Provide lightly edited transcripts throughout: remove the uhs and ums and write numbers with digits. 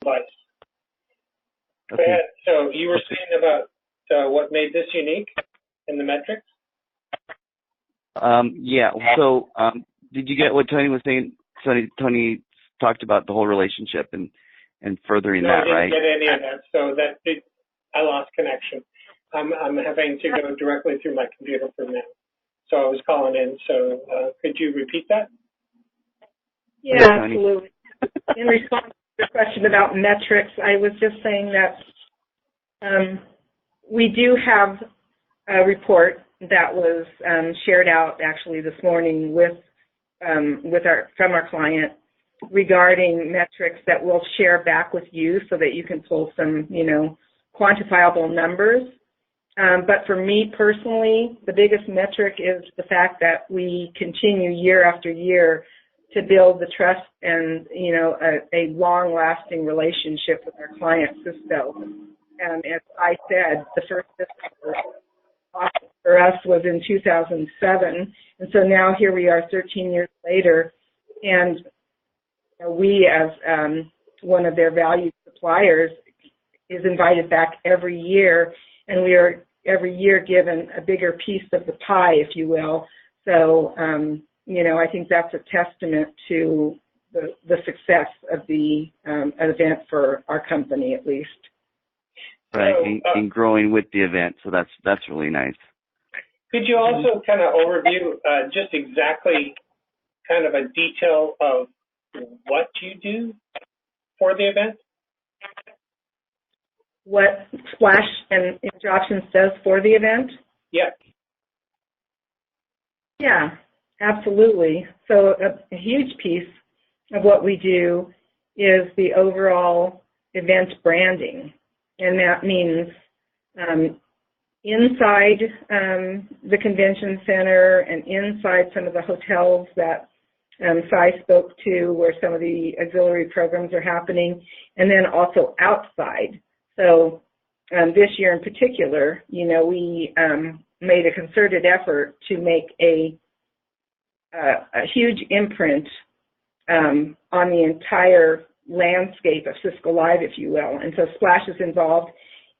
advice. Okay. So you were saying about what made this unique in the metrics? Yeah. So, did you get what Tony was saying? Tony talked about the whole relationship and furthering that, right? No, I didn't get any of that. So I lost connection. I'm having to go directly through my computer from now. So I was calling in. So could you repeat that? Yeah, absolutely. In response to your question about metrics, I was just saying that we do have a report that was shared out actually this morning from our client regarding metrics that we'll share back with you so that you can pull some, quantifiable numbers. But for me personally, the biggest metric is the fact that we continue year after year to build the trust and, a long-lasting relationship with our client, Cisco. And as I said, the first for us was in 2007, and so now here we are 13 years later, and we as one of their valued suppliers is invited back every year, and we are every year given a bigger piece of the pie, if you will. So, I think that's a testament to the success of the event for our company, at least. Right, and growing with the event, so that's really nice. Could you also kind of overview just exactly kind of a detail of what you do for the event? What Splash and Options does for the event? Yeah. Yeah, absolutely. So a huge piece of what we do is the overall event branding. And that means inside the convention center and inside some of the hotels that Cy spoke to where some of the auxiliary programs are happening, and then also outside. So this year in particular, we made a concerted effort to make a huge imprint on the entire landscape of Cisco Live, if you will. And so Splash is involved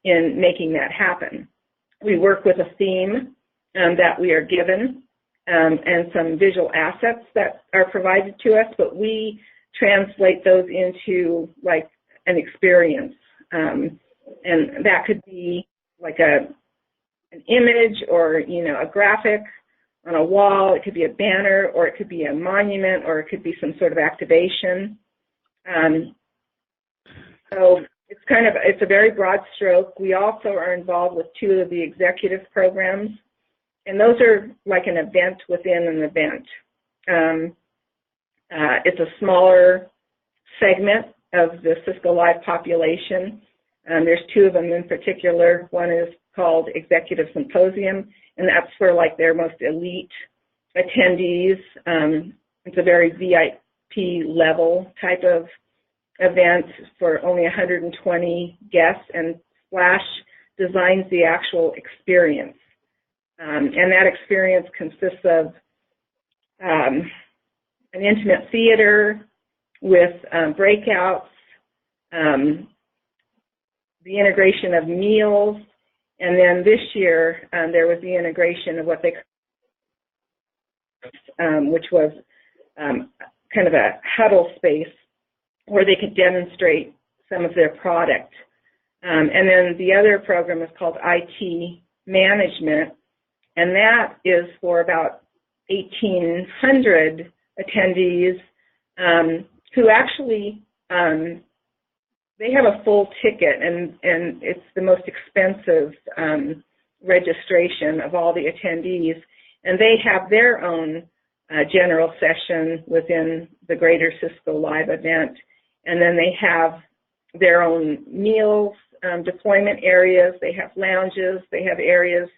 in making that happen. We work with a theme that we are given and some visual assets that are provided to us, but we translate those into like an experience. And that could be like an image or, a graphic on a wall. It could be a banner, or it could be a monument, or it could be some sort of activation. So it's a very broad stroke. We also are involved with 2 of the executive programs, and those are like an event within an event. It's a smaller segment of the Cisco Live population. There's 2 of them in particular. One is called Executive Symposium, and that's for like their most elite attendees. It's a very VIP level type of event for only 120 guests, and Splash designs the actual experience. And that experience consists of an intimate theater with breakouts, the integration of meals, and then this year there was the integration of what they which was kind of a huddle space where they could demonstrate some of their product. And then the other program is called IT Management, and that is for about 1,800 attendees who actually, they have a full ticket, and it's the most expensive registration of all the attendees, and they have their own general session within the greater Cisco Live event. And then they have their own meals, deployment areas, they have lounges, they have areas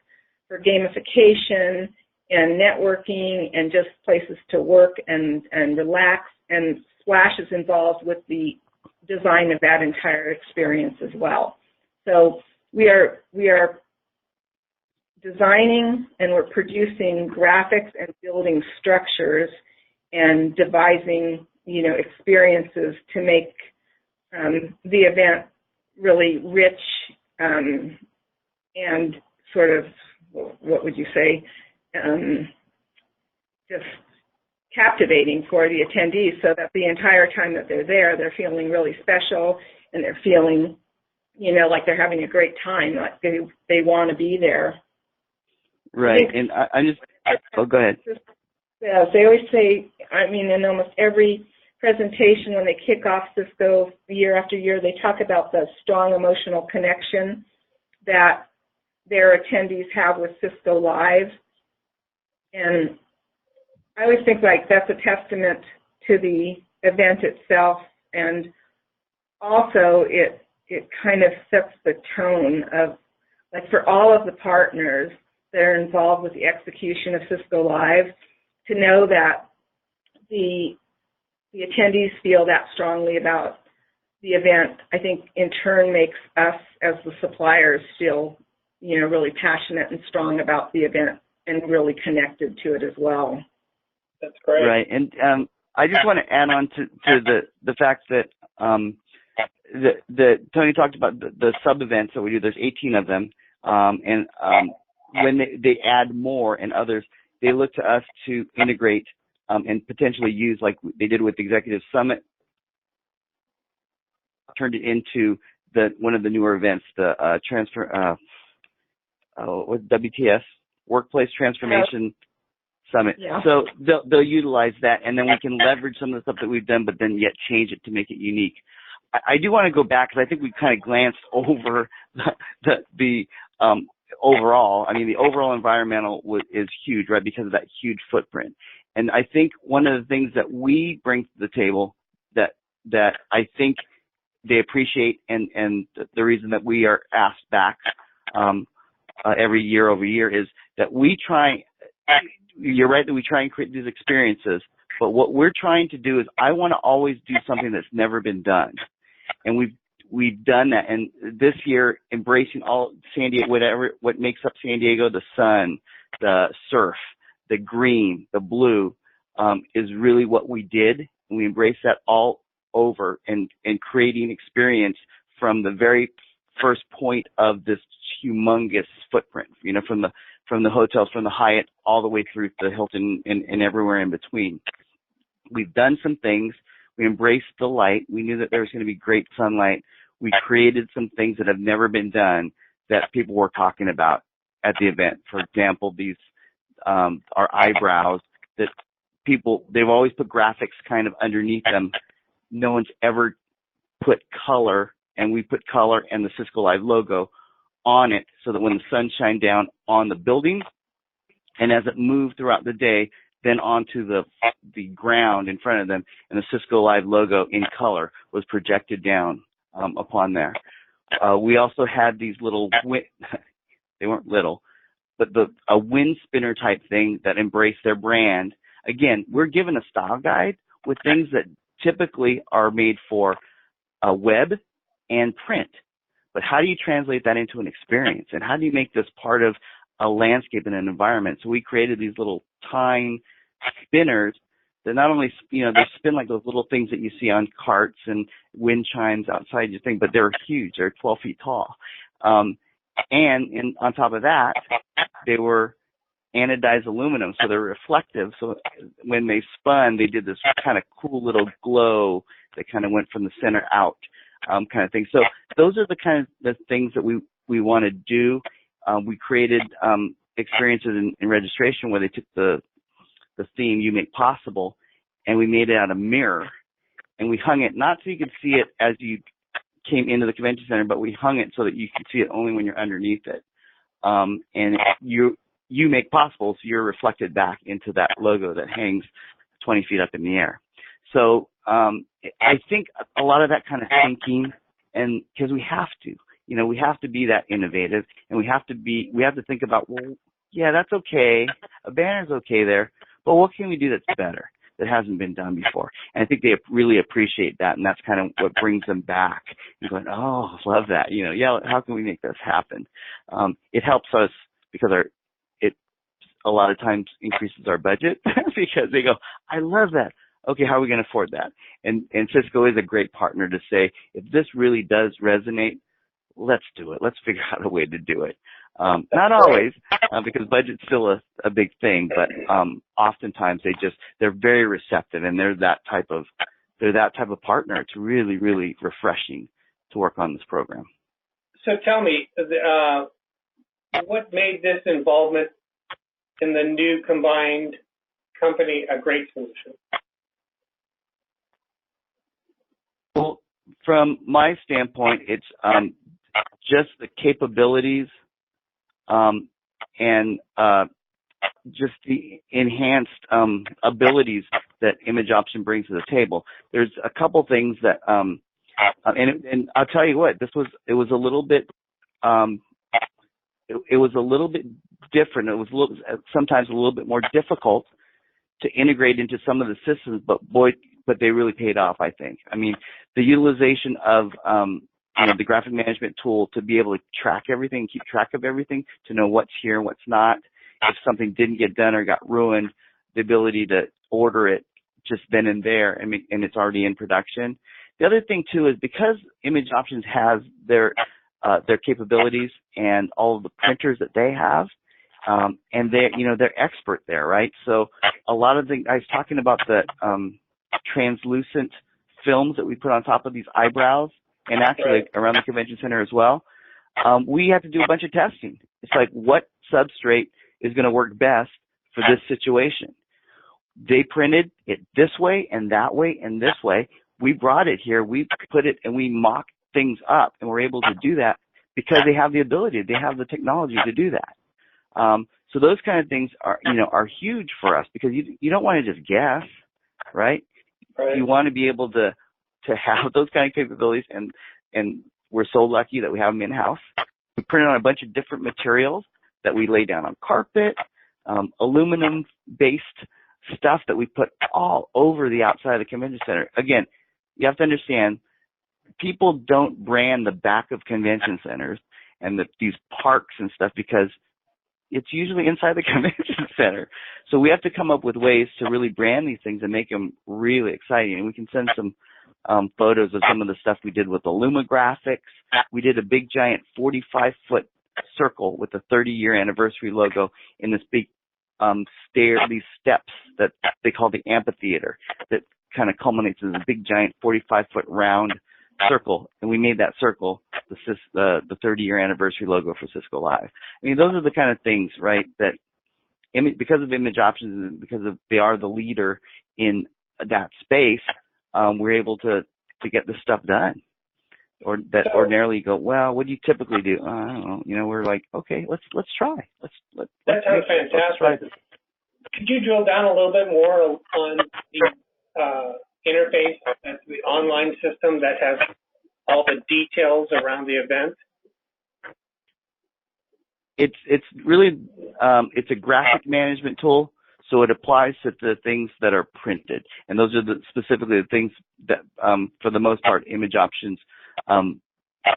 for gamification and networking and just places to work and relax. And Splash is involved with the design of that entire experience as well. So we are designing and we're producing graphics and building structures and devising experiences to make the event really rich and sort of, what would you say, just captivating for the attendees, so that the entire time that they're there, they're feeling really special, and they're feeling, like they're having a great time, like they want to be there. Right, and I just, go ahead. Yeah, they always say, in almost every presentation when they kick off Cisco year after year, they talk about the strong emotional connection that their attendees have with Cisco Live. And I always think that's a testament to the event itself, and also it kind of sets the tone of, for all of the partners that are involved with the execution of Cisco Live, to know that the attendees feel that strongly about the event, I think in turn makes us as the suppliers feel, really passionate and strong about the event and really connected to it as well. That's great. Right, and I just want to add on to the fact that Tony talked about the sub-events that we do. There's 18 of them, and when they add more and others, they look to us to integrate and potentially use, like they did with the Executive Summit, turned it into one of the newer events, the WTS, Workplace Transformation Summit. Yeah. So they'll utilize that, and then we can leverage some of the stuff that we've done, but then yet change it to make it unique. I do want to go back, because I think we kind of glanced over the overall. The overall environmental is huge, right, because of that huge footprint. And I think one of the things that we bring to the table that I think they appreciate, and the reason that we are asked back every year over year, is that we try. You're right that we try and create these experiences, but what we're trying to do is, I want to always do something that's never been done, and we've done that. And this year, embracing all San Diego, what makes up San Diego, the sun, the surf, the green, the blue, is really what we did, and we embraced that all over, and creating experience from the very first point of this humongous footprint, from the hotels, from the Hyatt, all the way through to the Hilton and everywhere in between. We've done some things. We embraced the light. We knew that there was going to be great sunlight. We created some things that have never been done that people were talking about at the event. For example, these our eyebrows that they've always put graphics kind of underneath them. No one's ever put color, and we put color and the Cisco Live logo on it, so that when the sun shined down on the building, and as it moved throughout the day, then onto the ground in front of them, and the Cisco Live logo in color was projected down upon there. We also had these little, they weren't little, but a wind spinner type thing that embraced their brand. Again, we're given a style guide with things that typically are made for web and print. But how do you translate that into an experience? And how do you make this part of a landscape and an environment? So we created these little time spinners that not only, they spin like those little things that you see on carts and wind chimes outside your thing, but they're huge. They're 12 feet tall. And on top of that, they were anodized aluminum, so they're reflective. So when they spun, they did this kind of cool little glow that kind of went from the center out, kind of thing. So those are the kind of the things that we want to do. We created experiences in registration where they took the theme "You Make Possible" and we made it out of mirror, and we hung it not so you could see it as you came into the convention center, but we hung it so that you could see it only when you're underneath it. And you make possible, so you're reflected back into that logo that hangs 20 feet up in the air. So I think a lot of that kind of thinking, and because we have to, we have to be that innovative, and we have to think about, well, yeah, that's okay. A banner's okay there, but what can we do that's better, that hasn't been done before? And I think they really appreciate that, and that's kind of what brings them back and going, oh, love that. Yeah, how can we make this happen? It helps us because it a lot of times increases our budget because they go, I love that. okay, how are we going to afford that? And Cisco is a great partner to say, if this really does resonate, let's do it. Let's figure out a way to do it. Not always, because budget's still a big thing, but oftentimes they're very receptive, and they're that type of partner. It's really, really refreshing to work on this program. So tell me, what made this involvement in the new combined company a great solution? Well, from my standpoint, it's just the capabilities and just the enhanced abilities that ImageOption brings to the table. There's a couple things that, and I'll tell you what, it was a little bit different. It was sometimes a little bit more difficult to integrate into some of the systems, but they really paid off, I think. I mean, the utilization of the graphic management tool to be able to track everything, keep track of everything, to know what's here and what's not. If something didn't get done or got ruined, the ability to order it just then and there, and it's already in production. The other thing too is because ImageOptions has their capabilities and all of the printers that they have, and they're expert there, right? So a lot of I was talking about the translucent films that we put on top of these eyebrows, and actually around the convention center as well. We have to do a bunch of testing. It's like, what substrate is going to work best for this situation? They printed it this way and that way and this way. We brought it here, we put it, and we mocked things up, and we're able to do that because they have the ability, they have the technology to do that. So those kind of things are huge for us, because you don't want to just guess, right? You want to be able to have those kind of capabilities, and we're so lucky that we have them in-house. We print on a bunch of different materials that we lay down on carpet, aluminum-based stuff that we put all over the outside of the convention center. Again, you have to understand, people don't brand the back of convention centers and these parks and stuff because it's usually inside the convention center. So we have to come up with ways to really brand these things and make them really exciting. And we can send some photos of some of the stuff we did with Illuma-Graphics. We did a big, giant 45-foot circle with the 30-year anniversary logo in this big these steps that they call the amphitheater, that kind of culminates in a big, giant 45-foot round circle, and we made that circle the 30-year anniversary logo for Cisco Live. I mean, those are the kind of things, right, that because of ImageOptions and because they are the leader in that space, we're able to get this stuff done. Or that ordinarily you go, well, what do you typically do? I don't know. We're like, okay, let's try. That sounds fantastic. Could you drill down a little bit more on the interface, that's the online system that has all the details around the event? It's really it's a graphic management tool, so it applies to the things that are printed, and those are specifically the things that, for the most part, ImageOptions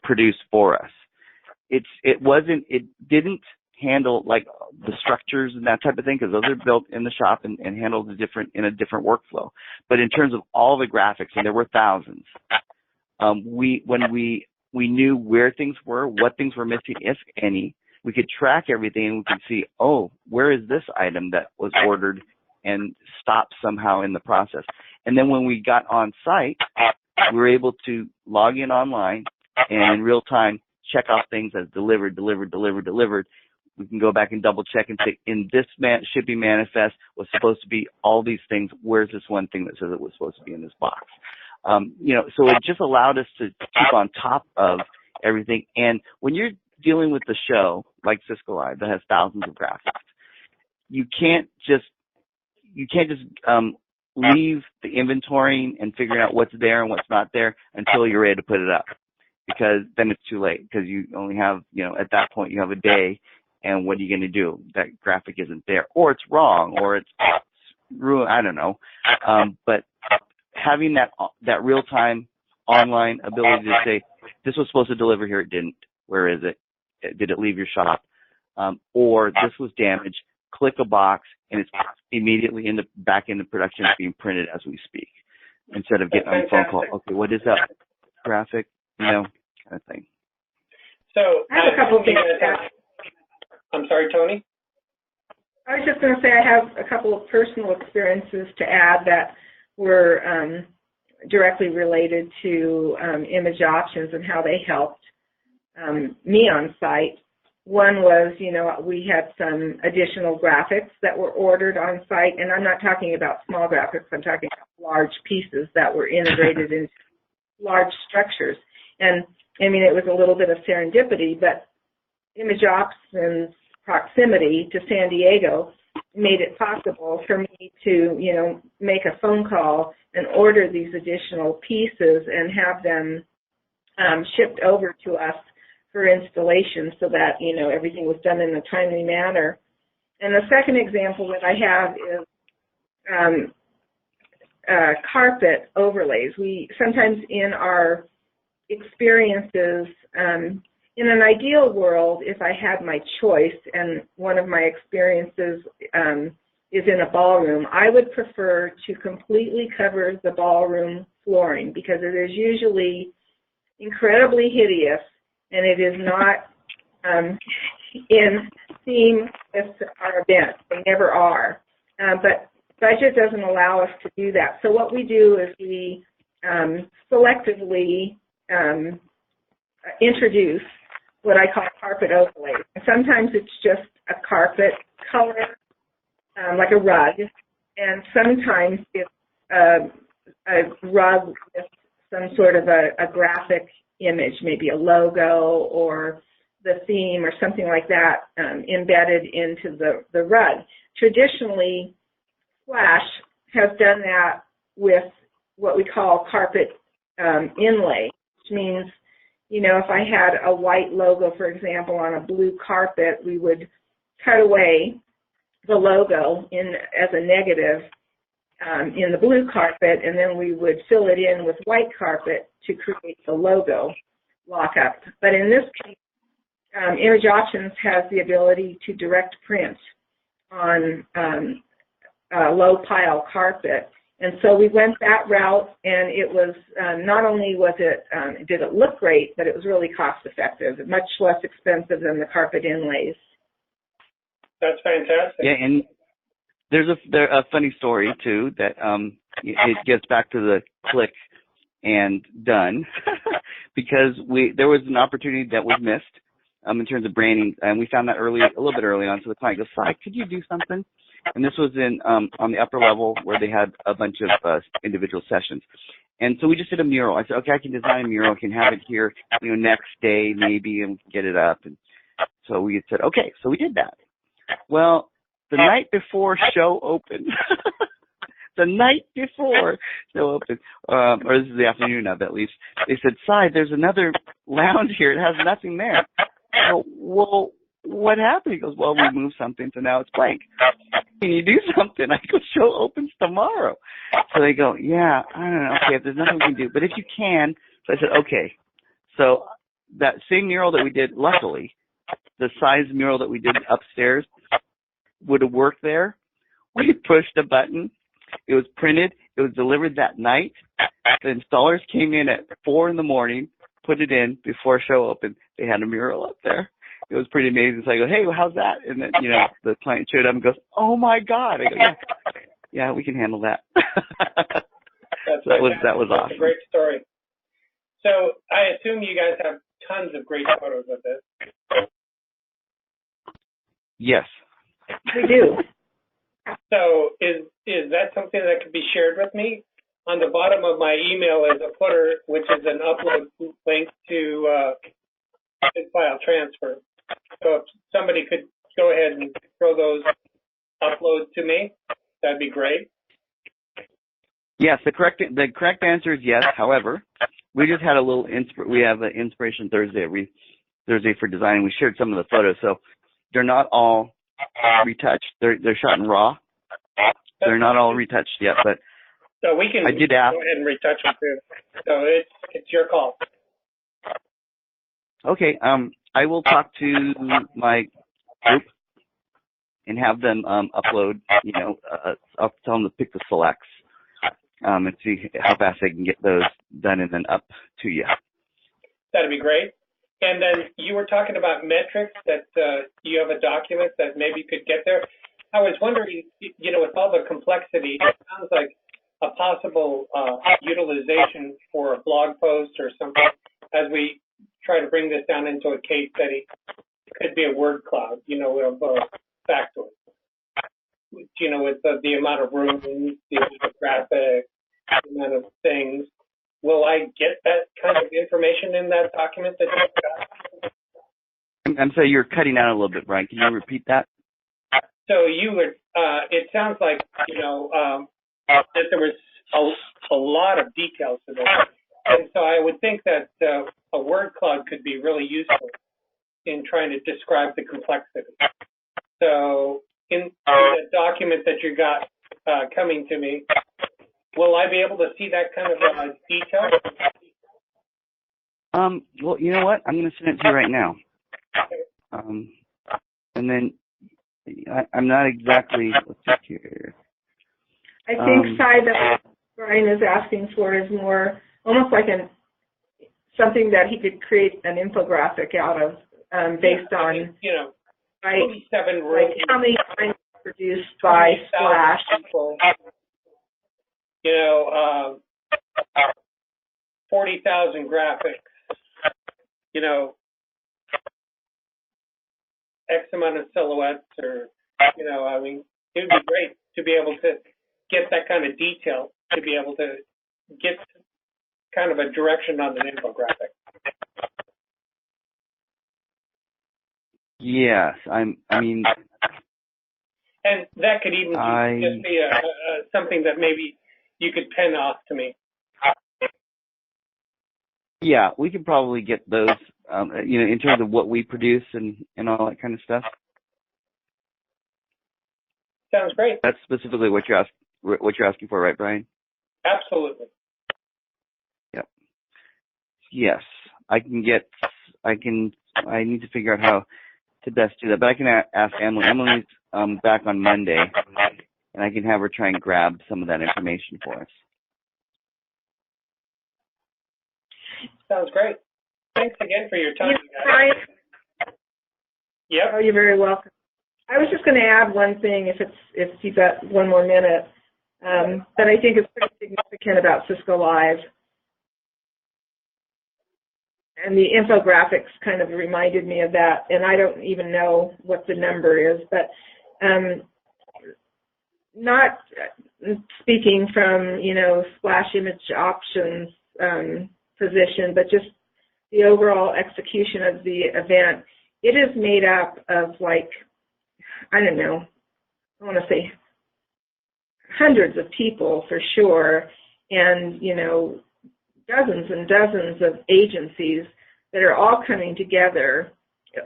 produce for us. It didn't handle like the structures and that type of thing, because those are built in the shop and handled in a different workflow. But in terms of all the graphics, and there were thousands, when we knew where things were, what things were missing, if any, we could track everything, and we could see, oh, where is this item that was ordered, and stop somehow in the process. And then when we got on site, we were able to log in online and in real time check off things as delivered. We can go back and double check and say, in this shipping manifest was supposed to be all these things. Where's this one thing that says it was supposed to be in this box? So it just allowed us to keep on top of everything. And when you're dealing with the show like Cisco Live that has thousands of graphics, you can't just leave the inventorying and figuring out what's there and what's not there until you're ready to put it up, because then it's too late, because you only have, at that point you have a day, and what are you going to do? That graphic isn't there, or it's wrong, or it's ruined, I don't know. But having that real-time online ability to say, this was supposed to deliver here, it didn't. Where is it? Did it leave your shop? Or this was damaged. Click a box, and immediately back into production. It's being printed as we speak, instead of getting on the phone call. Okay, what is that graphic? Kind of thing. So I have a couple of things. I'm sorry, Tony? I was just going to say I have a couple of personal experiences to add that were directly related to image options and how they helped me on site. One was, we had some additional graphics that were ordered on site, and I'm not talking about small graphics, I'm talking about large pieces that were integrated into large structures. And, I mean, it was a little bit of serendipity, but Image Options' proximity to San Diego made it possible for me to, make a phone call and order these additional pieces and have them shipped over to us for installation so that, everything was done in a timely manner. And the second example that I have is carpet overlays. We sometimes in our experiences, in an ideal world, if I had my choice, and one of my experiences is in a ballroom, I would prefer to completely cover the ballroom flooring because it is usually incredibly hideous and it is not in theme with our event. They never are. But budget doesn't allow us to do that. So what we do is we selectively introduce what I call carpet overlays. Sometimes it's just a carpet color, like a rug, and sometimes it's a rug with some sort of a graphic image, maybe a logo or the theme or something like that embedded into the rug. Traditionally, Flash has done that with what we call carpet inlay, which means, if I had a white logo, for example, on a blue carpet, we would cut away the logo as a negative in the blue carpet, and then we would fill it in with white carpet to create the logo lockup. But in this case, Image Options has the ability to direct print on low pile carpet. And so we went that route, and it was not only did it look great, but it was really cost effective, much less expensive than the carpet inlays. That's fantastic. Yeah, and there's a funny story too that it gets back to the click and done because there was an opportunity that was missed in terms of branding, and we found that a little bit early on. So the client goes, "Sai, could you do something?" And this was in on the upper level where they had a bunch of individual sessions. And so we just did a mural. I said, okay, I can design a mural. I can have it here, next day maybe and get it up. And so we said, okay, so we did that. Well, the night before show opened, or this is the afternoon of at least, they said, Sai, there's another lounge here. It has nothing there. So, well, what happened? He goes, well, we moved something, so now it's blank. Can you do something? I go, show opens tomorrow. So they go, yeah, I don't know. Okay, if there's nothing we can do, but if you can. So I said, okay. So that same mural that we did, luckily, the size mural that we did upstairs would have worked there. We pushed a button. It was printed. It was delivered that night. The installers came in at 4 a.m, put it in before show opened. They had a mural up there. It was pretty amazing. So I go, hey, well, how's that? And then, the client showed up and goes, oh my God. I go, yeah, we can handle that. That was awesome. That's a great story. So I assume you guys have tons of great photos of this. Yes. We do. So is that something that could be shared with me? On the bottom of my email is a footer, which is an upload link to file transfer. So if somebody could go ahead and throw those uploads to me, that'd be great. Yes, the correct answer is yes. However, we just had a little we have an Inspiration Thursday for design, and we shared some of the photos. So they're not all retouched. They're shot in RAW. They're not all retouched yet, but so we can go ahead and retouch them too. So it's your call. Okay. I will talk to my group and have them upload. I'll tell them to pick the selects and see how fast they can get those done and then up to you. That'd be great. And then you were talking about metrics that you have a document that maybe you could get there. I was wondering, with all the complexity, it sounds like a possible utilization for a blog post or something as we try to bring this down into a case study. It could be a word cloud, of factoids. With the amount of rooms, the amount of graphics, the amount of things. Will I get that kind of information in that document that you've got? I'm sorry, you're cutting out a little bit, Brian. Can you repeat that? So you would, it sounds like, that there was a lot of details to this. And so I would think that a word cloud could be really useful in trying to describe the complexity. So in the document that you got coming to me, will I be able to see that kind of detail? Well, you know what? I'm going to send it to you right now. And then I'm not exactly, let's see here. I think, Cy, that what Brian is asking for is more almost like something that he could create an infographic out of based on, 27 like how many times produced by Splash. People, 40,000 graphics, X amount of silhouettes or, it would be great to be able to get that kind of detail, to be able to get kind of a direction on an infographic. Yes, and that could even just be something that maybe you could pen off to me. Yeah, we could probably get those, in terms of what we produce and all that kind of stuff. Sounds great. That's specifically what you're asking for, right, Brian? Absolutely. Yep. Yes, I need to figure out how to best do that, but I can ask Emily. Emily's back on Monday, and I can have her try and grab some of that information for us. Sounds great. Thanks again for your time, guys. Brian? Yep. Oh, you're very welcome. I was just going to add one thing, if you've got one more minute, that I think is pretty significant about Cisco Live. And the infographics kind of reminded me of that, and I don't even know what the number is, but not speaking from, Splash Image Options position, but just the overall execution of the event. It is made up of I want to say hundreds of people for sure, and, dozens and dozens of agencies that are all coming together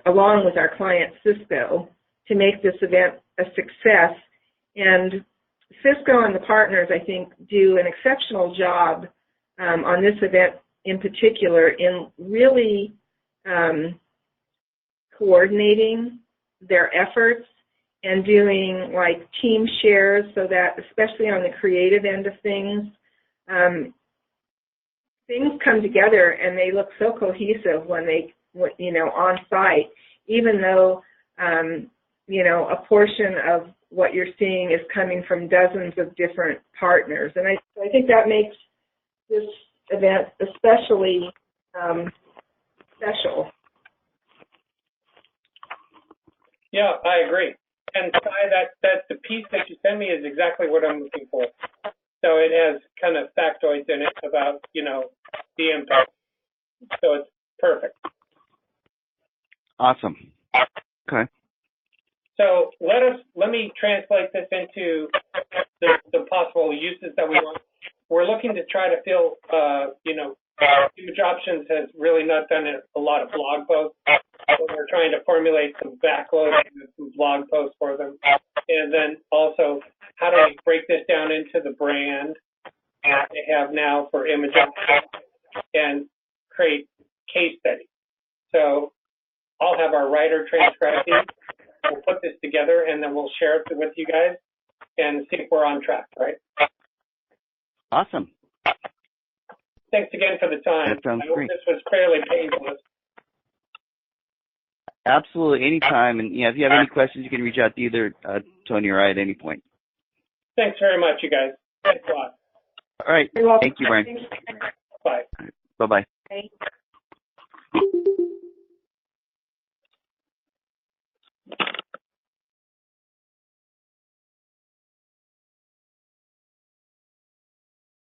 along with our client Cisco to make this event a success. And Cisco and the partners, I think, do an exceptional job on this event in particular in really coordinating their efforts and doing team shares so that, especially on the creative end of things, things come together and they look so cohesive when they, on site, even though, a portion of what you're seeing is coming from dozens of different partners. And I think that makes this event especially special. Yeah, I agree. And that the piece that you send me is exactly what I'm looking for. So it has kind of factoids in it about, the impact. So it's perfect. Awesome. Okay. So let me translate this into the possible uses that we want. We're looking to try to fill, Image Options has really not done a lot of blog posts. So we're trying to formulate some backloading and some blog posts for them. And then also, how do we break this down into the brand that they have now for Image Options and create case studies? So I'll have our writer transcribe these, we'll put this together and then we'll share it with you guys and see if we're on track, right? Awesome. Thanks again for the time. That sounds I hope great. this was fairly painless. Absolutely, anytime. And if you have any questions, you can reach out to either Tony or I at any point. Thanks very much, you guys. Thanks a lot. All right. You're welcome. Thank you, Brian. Bye. Bye-bye.